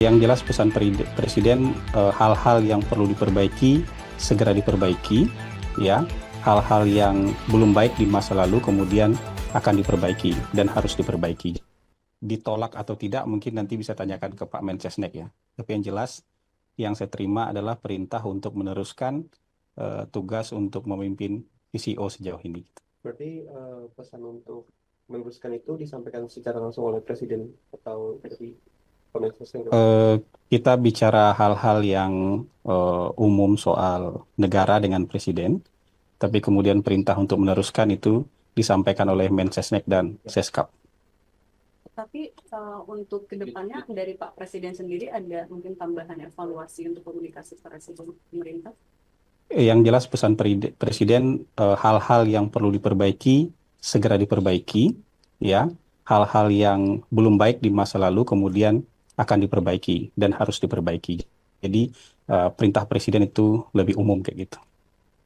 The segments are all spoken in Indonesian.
Yang jelas pesan Presiden, hal-hal yang perlu diperbaiki segera diperbaiki, ya. Hal-hal yang belum baik di masa lalu kemudian akan diperbaiki dan harus diperbaiki. Ditolak atau tidak mungkin nanti bisa tanyakan ke Pak Mensesnek ya. Tapi yang jelas yang saya terima adalah perintah untuk meneruskan tugas untuk memimpin PCO sejauh ini. Berarti pesan untuk meneruskan itu disampaikan secara langsung oleh Presiden atau dari Kementerian? Kita bicara hal-hal yang umum soal negara dengan Presiden, tapi kemudian perintah untuk meneruskan itu disampaikan oleh Mensesnek dan Seskap. Tapi untuk kedepannya dari Pak Presiden sendiri ada mungkin tambahan evaluasi untuk komunikasi Presiden pemerintah? Yang jelas pesan Presiden, hal-hal yang perlu diperbaiki segera diperbaiki, ya. Hal-hal yang belum baik di masa lalu kemudian akan diperbaiki dan harus diperbaiki. Jadi perintah Presiden itu lebih umum kayak gitu.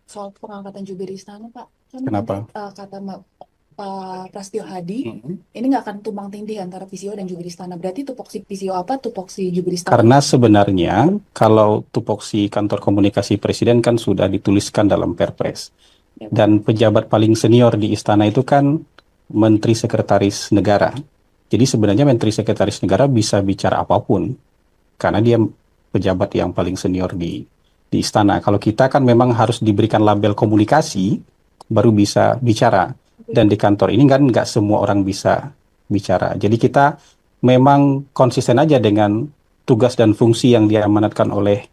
Soal pengangkatan jubir istana, Pak. Kan Kenapa? nanti, kata Pak Prasetyo Hadi, ini nggak akan tumbang tindih antara PCO dan jubir istana. Berarti tupoksi PCO apa, tupoksi jubir istana? Karena sebenarnya kalau tupoksi kantor komunikasi Presiden kan sudah dituliskan dalam Perpres. Dan pejabat paling senior di istana itu kan Menteri Sekretaris Negara. Jadi sebenarnya Menteri Sekretaris Negara bisa bicara apapun. Karena dia pejabat yang paling senior di istana. Kalau kita kan memang harus diberikan label komunikasi, baru bisa bicara. Dan di kantor ini kan nggak semua orang bisa bicara. Jadi kita memang konsisten aja dengan tugas dan fungsi yang diamanatkan oleh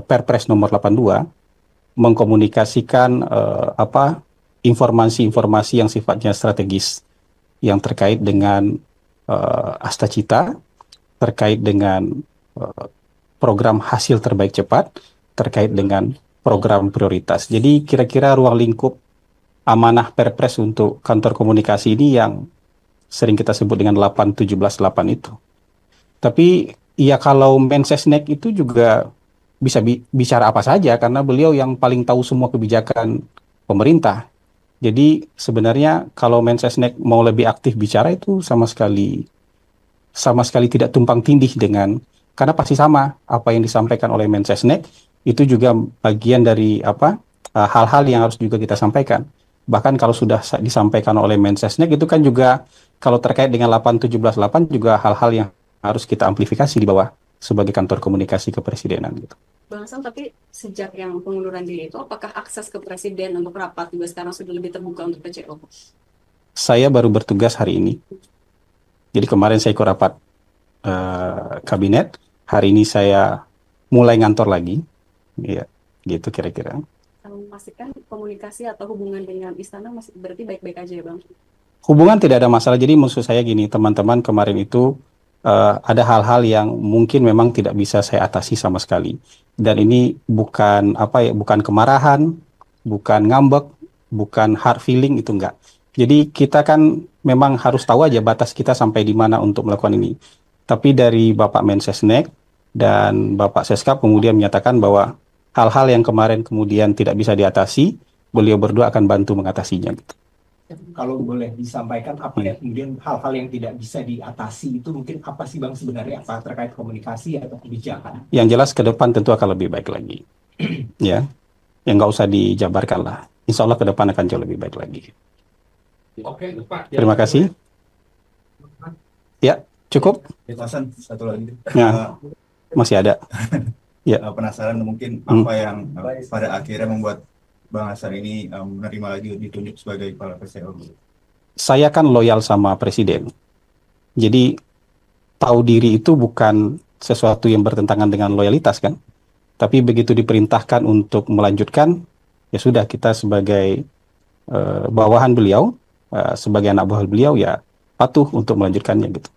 Perpres nomor 82, mengkomunikasikan informasi-informasi yang sifatnya strategis yang terkait dengan Astacita, terkait dengan program hasil terbaik cepat, terkait dengan program prioritas. Jadi kira-kira ruang lingkup amanah Perpres untuk kantor komunikasi ini yang sering kita sebut dengan 8-17-8 itu. Tapi ya kalau Mensesnek itu juga bisa bicara apa saja karena beliau yang paling tahu semua kebijakan pemerintah. Jadi sebenarnya kalau Mensesnek mau lebih aktif bicara itu sama sekali tidak tumpang tindih dengan, karena pasti sama apa yang disampaikan oleh Mensesnek itu juga bagian dari hal-hal yang harus juga kita sampaikan. Bahkan kalau sudah disampaikan oleh Mensesnek itu kan juga kalau terkait dengan 8-17-8 juga hal-hal yang harus kita amplifikasi di bawah sebagai kantor komunikasi kepresidenan gitu. Bang Sam, tapi sejak yang pengunduran diri itu, apakah akses ke Presiden untuk rapat juga sekarang sudah lebih terbuka untuk PCO? Saya baru bertugas hari ini. Jadi kemarin saya ikut rapat kabinet, hari ini saya mulai ngantor lagi. Ya, gitu kira-kira. Memastikan komunikasi atau hubungan dengan istana masih berarti baik-baik aja ya Bang? Hubungan tidak ada masalah. Jadi maksud saya gini, teman-teman kemarin itu ada hal-hal yang mungkin memang tidak bisa saya atasi sama sekali. Dan ini bukan bukan kemarahan, bukan ngambek, bukan hard feeling, itu enggak. Jadi kita kan memang harus tahu aja batas kita sampai di mana untuk melakukan ini. Tapi dari Bapak Mensesnek dan Bapak Seskap kemudian menyatakan bahwa hal-hal yang kemarin kemudian tidak bisa diatasi, beliau berdua akan bantu mengatasinya. Gitu. Kalau boleh disampaikan apa ya kemudian hal-hal yang tidak bisa diatasi itu mungkin apa sih Bang sebenarnya, apa terkait komunikasi atau kebijakan? Yang jelas ke depan tentu akan lebih baik lagi. Ya, yang nggak usah dijabarkan lah. Insya Allah ke depan akan jauh lebih baik lagi. Oke, Pak. Terima kasih. Ya, cukup. Hasan, satu lagi. Ya, masih ada. Ya. Penasaran mungkin apa yang pada akhirnya membuat Bang Hasan ini menerima lagi ditunjuk sebagai kepala PCO? Saya kan loyal sama Presiden. Jadi tahu diri itu bukan sesuatu yang bertentangan dengan loyalitas kan. Tapi begitu diperintahkan untuk melanjutkan, ya sudah kita sebagai bawahan beliau, sebagai anak buah beliau ya patuh untuk melanjutkannya gitu.